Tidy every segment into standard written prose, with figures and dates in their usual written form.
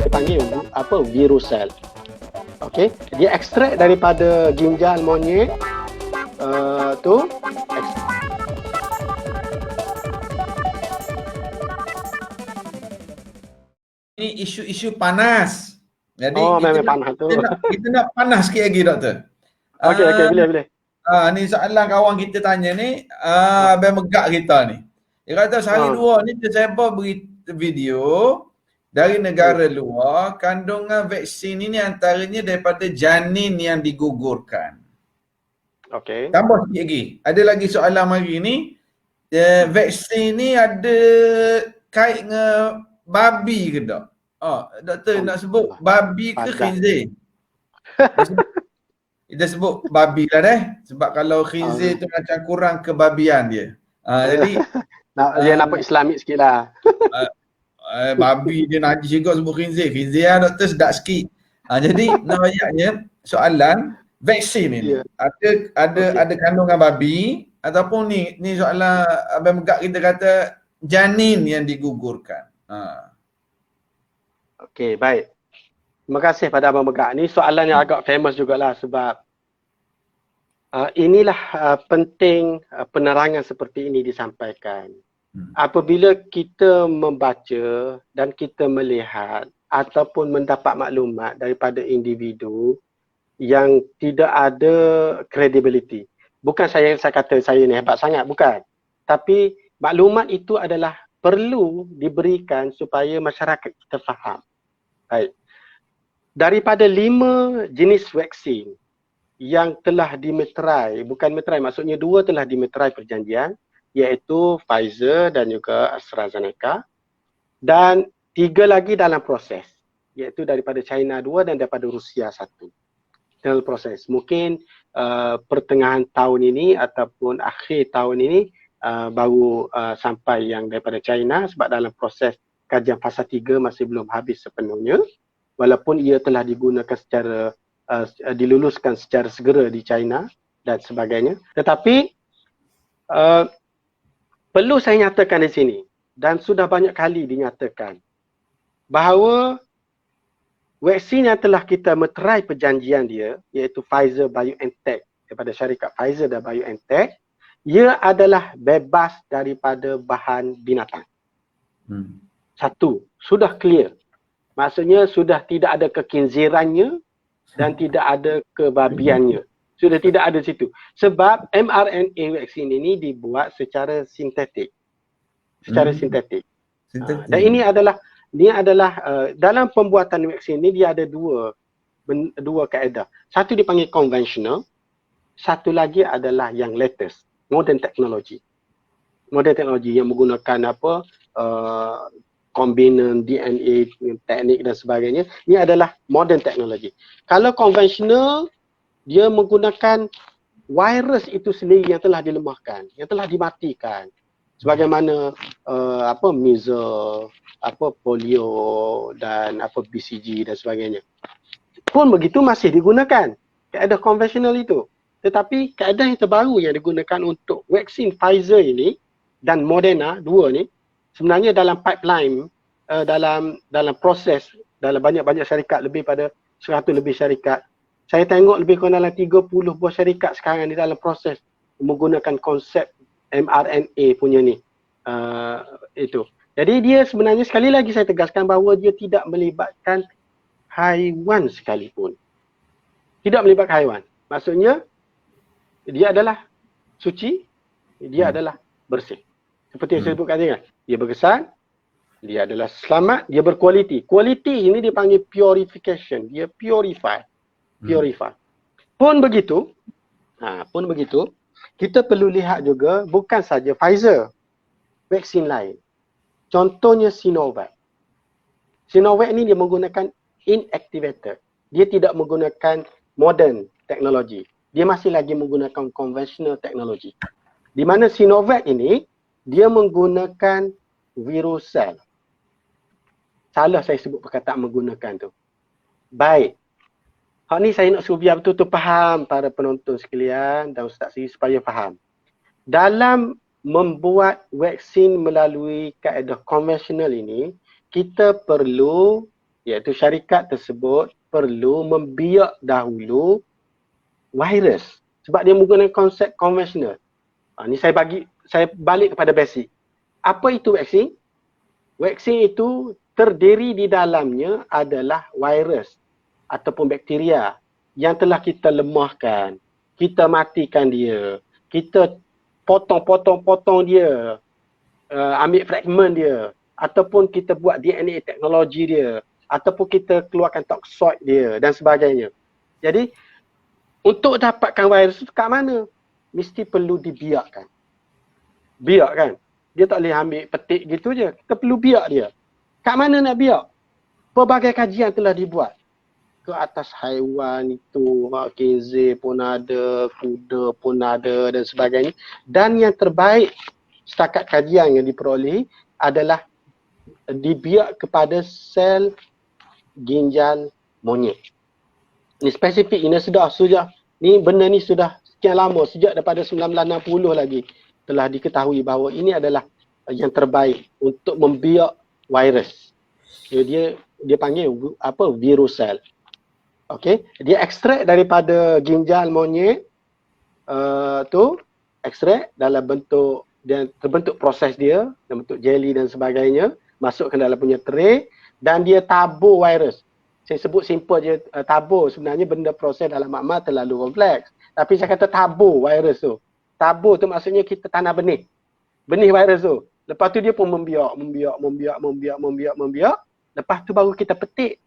dipanggil apa, virusel. Okey, dia ekstrak daripada ginjal monyet tu. Ini isu-isu panas. Jadi Memang panas tu. kita nak panas sikit lagi, Doktor. Okey, boleh. Ni soalan kawan kita tanya ni, Abang Megak kita ni. Dia kata sehari dua ni tersebar video dari negara luar, kandungan vaksin ini antaranya daripada janin yang digugurkan. Okey. Tambah sikit lagi. Ada lagi soalan hari ni, vaksin ni ada kait dengan babi ke tak? Doktor nak sebut babi ke khinzir? Dia sebut babi lah deh. Sebab kalau khinzir tu macam kurang kebabian dia. Jadi dia nampak Islamik sikit lah. Babi dia najis juga sebut khinzir. Khinzir lah doktor sedap sikit. Jadi nampaknya soalan vaksin ni ada kandungan babi ataupun ni soalan Abang Megak kita kata janin yang digugurkan. Okey, baik. Terima kasih pada Abang Megak. Ni soalan yang agak famous jugalah sebab inilah penting penerangan seperti ini disampaikan. Apabila kita membaca dan kita melihat ataupun mendapat maklumat daripada individu yang tidak ada credibility. Bukan saya kata saya ni hebat sangat, bukan. Tapi maklumat itu adalah perlu diberikan supaya masyarakat kita faham. Baik. Daripada 5 jenis vaksin yang telah dimeterai, bukan meterai, maksudnya 2 telah dimeterai perjanjian, iaitu Pfizer dan juga AstraZeneca, dan 3 lagi dalam proses, iaitu daripada China 2 dan daripada Rusia 1 dalam proses. Mungkin pertengahan tahun ini ataupun akhir tahun ini baru sampai yang daripada China, sebab dalam proses kajian fasa 3 masih belum habis sepenuhnya, walaupun ia telah digunakan secara diluluskan secara segera di China dan sebagainya. Tetapi perlu saya nyatakan di sini, dan sudah banyak kali dinyatakan, bahawa vaksin yang telah kita meterai perjanjian dia, iaitu Pfizer BioNTech, daripada syarikat Pfizer dan BioNTech, ia adalah bebas daripada bahan binatang. Satu, sudah clear. Maksudnya sudah tidak ada kekhinzirannya dan tidak ada kebabiannya. Sudah tidak ada situ. Sebab mRNA vaksin ini dibuat secara sintetik. Sintetik. Dan ini adalah dalam pembuatan vaksin ini dia ada dua kaedah. Satu dipanggil konvensional, satu lagi adalah yang latest, modern technology. Modern technology yang menggunakan kombinasi DNA teknik dan sebagainya. Ini adalah modern technology. Kalau konvensional, dia menggunakan virus itu sendiri yang telah dilemahkan, yang telah dimatikan. Sebagaimana measles, polio dan BCG dan sebagainya. Pun begitu masih digunakan kaedah konvensional itu. Tetapi kaedah yang terbaru yang digunakan untuk vaksin Pfizer ini dan Moderna, dua ni, sebenarnya dalam pipeline, dalam proses, dalam banyak-banyak syarikat, lebih pada 100 lebih syarikat. Saya tengok lebih kurang dalam 30 buah syarikat sekarang di dalam proses menggunakan konsep mRNA punya ni. Itu. Jadi dia sebenarnya, sekali lagi saya tegaskan bahawa dia tidak melibatkan haiwan sekalipun. Tidak melibatkan haiwan. Maksudnya, dia adalah suci, dia adalah bersih. Seperti yang saya sebutkan tadi kan. Dia berkesan, dia adalah selamat, dia berkualiti. Kualiti ini dipanggil purification. Dia purify. Pun begitu, kita perlu lihat juga bukan saja Pfizer, vaksin lain. Contohnya Sinovac. Sinovac ini dia menggunakan inactivated. Dia tidak menggunakan modern teknologi. Dia masih lagi menggunakan conventional teknologi. Di mana Sinovac ini, dia menggunakan virusel. Salah saya sebut perkataan menggunakan tu. Baik. Hak ni saya nak suruh biar betul-betul faham para penonton sekalian dan Ustaz Sri supaya faham. Dalam membuat vaksin melalui kaedah konvensional ini, kita perlu iaitu syarikat tersebut perlu membiak dahulu virus sebab dia menggunakan konsep konvensional. Ni saya balik kepada basic. Apa itu vaksin? Vaksin itu terdiri di dalamnya adalah virus ataupun bakteria yang telah kita lemahkan, kita matikan dia, kita potong dia, ambil fragment dia, ataupun kita buat DNA teknologi dia, ataupun kita keluarkan toxoid dia dan sebagainya. Jadi untuk dapatkan virus itu kat mana? Mesti perlu dibiakkan. Biak kan? Dia tak boleh ambil petik gitu je. Kita perlu biak dia. Kat mana nak biak? Pelbagai kajian telah dibuat. Ke atas haiwan itu, kinzir pun ada, kuda pun ada dan sebagainya. Dan yang terbaik setakat kajian yang diperolehi adalah dibiak kepada sel ginjal monyet. Ini spesifik, ini benda ni sudah sekian lama, sejak daripada 1960 lagi telah diketahui bahawa ini adalah yang terbaik untuk membiak virus. Dia panggil apa? Virus sel. Okey, dia ekstrak daripada ginjal monyet ekstrak dalam bentuk dan terbentuk proses dia dalam bentuk jelly dan sebagainya, masukkan dalam punya tray dan dia tabur virus. Saya sebut simple je, tabur, sebenarnya benda proses dalam makmal terlalu kompleks. Tapi saya kata tabur virus tu. Tabur tu maksudnya kita tanam benih virus tu. Lepas tu dia pun membiak. Lepas tu baru kita petik.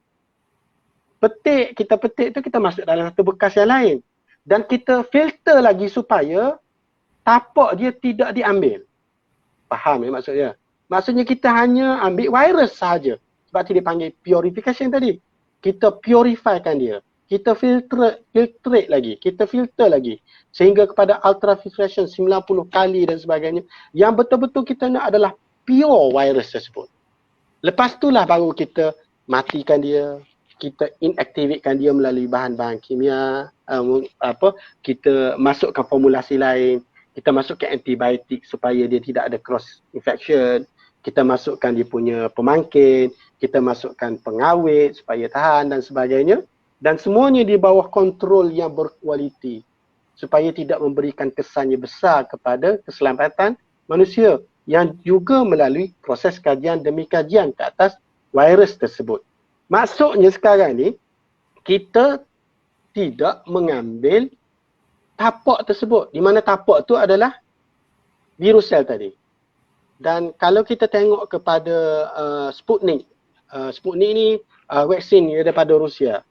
Kita petik tu kita masuk dalam satu bekas yang lain. Dan kita filter lagi supaya tapak dia tidak diambil. Faham maksudnya? Maksudnya kita hanya ambil virus sahaja. Sebab tu dia panggil purification tadi. Kita purifykan dia. Kita filtrate lagi. Kita filter lagi. Sehingga kepada ultrafiltration 90 kali dan sebagainya. Yang betul-betul kita nak adalah pure virus tersebut. Lepas itulah baru kita matikan dia. Kita inactivatekan dia melalui bahan-bahan kimia. Kita masukkan formulasi lain. Kita masukkan antibiotik supaya dia tidak ada cross infection. Kita masukkan dia punya pemangkin. Kita masukkan pengawet supaya tahan dan sebagainya. Dan semuanya di bawah kontrol yang berkualiti. Supaya tidak memberikan kesan yang besar kepada keselamatan manusia. Yang juga melalui proses kajian demi kajian ke atas virus tersebut. Maksudnya sekarang ni, kita tidak mengambil tapak tersebut. Di mana tapak tu adalah virus sel tadi. Dan kalau kita tengok kepada Sputnik. Sputnik ni vaksin daripada Rusia.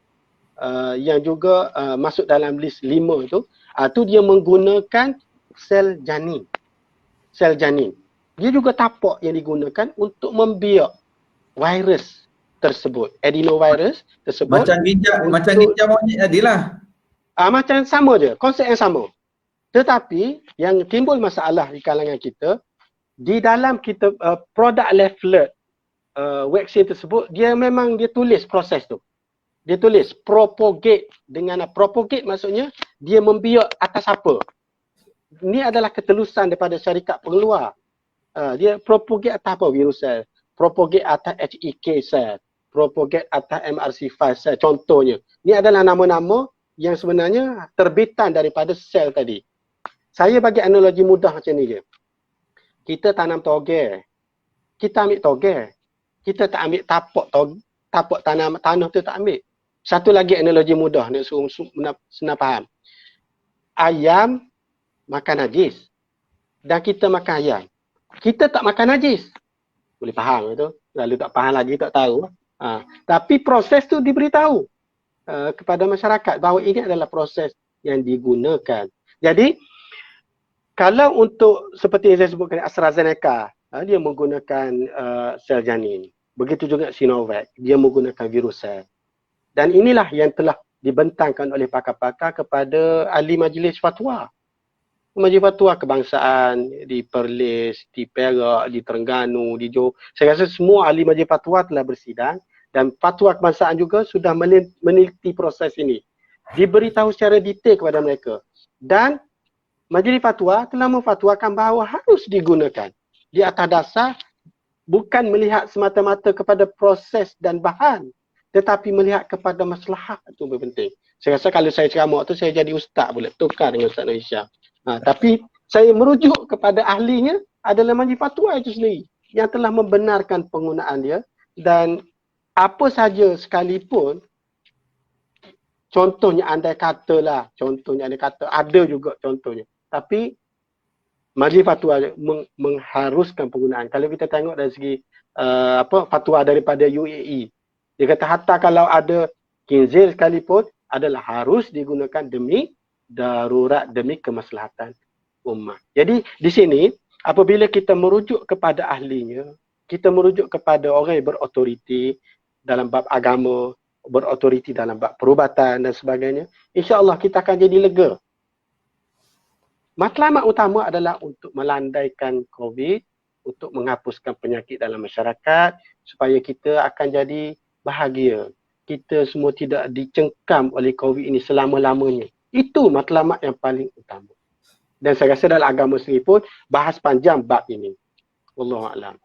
Yang juga masuk dalam list 5 tu. Tu dia menggunakan sel janin. Sel janin. Dia juga tapak yang digunakan untuk membiak virus tersebut, adenovirus tersebut. Macam ginjal monyet tadilah. Macam sama je, konsep yang sama. Tetapi yang timbul masalah di kalangan kita, di dalam kita product leaflet vaksin tersebut, dia memang dia tulis proses tu. Dia tulis propagate dengan propagate maksudnya dia membiak atas apa. Ini adalah ketelusan daripada syarikat pengeluar. Dia propagate atas apa? Virus sel. Propagate atas HEK sel. Propagate atas MRC5 sel. Contohnya. Ini adalah nama-nama yang sebenarnya terbitan daripada sel tadi. Saya bagi analogi mudah macam ni je. Kita tanam toge. Kita ambil toge. Kita tak ambil tapak tanah tu tak ambil. Satu lagi analogi mudah nak senang faham. Ayam makan najis. Dan kita makan ayam. Kita tak makan najis. Boleh faham itu? Lalu tak faham lagi, tak tahu. Tapi proses tu diberitahu kepada masyarakat bahawa ini adalah proses yang digunakan. Jadi, kalau untuk seperti yang saya sebutkan AstraZeneca, dia menggunakan sel janin. Begitu juga Sinovac, dia menggunakan virus sel. Dan inilah yang telah dibentangkan oleh pakar-pakar kepada ahli majlis fatwa. Majlis fatwa kebangsaan di Perlis, di Perak, di Terengganu, di Johor. Saya rasa semua ahli majlis fatwa telah bersidang dan fatwa kebangsaan juga sudah meneliti proses ini. Diberitahu secara detail kepada mereka. Dan majlis fatwa telah memfatwakan bahawa harus digunakan di atas dasar bukan melihat semata-mata kepada proses dan bahan, tetapi melihat kepada maslahat itu lebih penting. Saya rasa kalau saya ceramah tu saya jadi ustaz boleh tukar dengan Ustaz Malaysia. Tapi saya merujuk kepada ahlinya adalah majlis fatwa itu sendiri yang telah membenarkan penggunaan dia, dan apa saja sekalipun, contohnya andai kata ada juga contohnya, tapi majlis fatwa mengharuskan penggunaan. Kalau kita tengok dari segi fatwa daripada UAE, dia kata hatta kalau ada khinzir sekalipun adalah harus digunakan demi darurat, demi kemaslahatan ummah. Jadi di sini apabila kita merujuk kepada ahlinya, kita merujuk kepada orang yang berautoriti dalam bab agama, berautoriti dalam bab perubatan dan sebagainya, insya-Allah kita akan jadi lega. Matlamat utama adalah untuk melandaikan COVID, untuk menghapuskan penyakit dalam masyarakat, supaya kita akan jadi bahagia. Kita semua tidak dicengkam oleh COVID ini selama-lamanya. Itu matlamat yang paling utama. Dan saya rasa dalam agama sendiri pun bahas panjang bab ini. Wallahualam.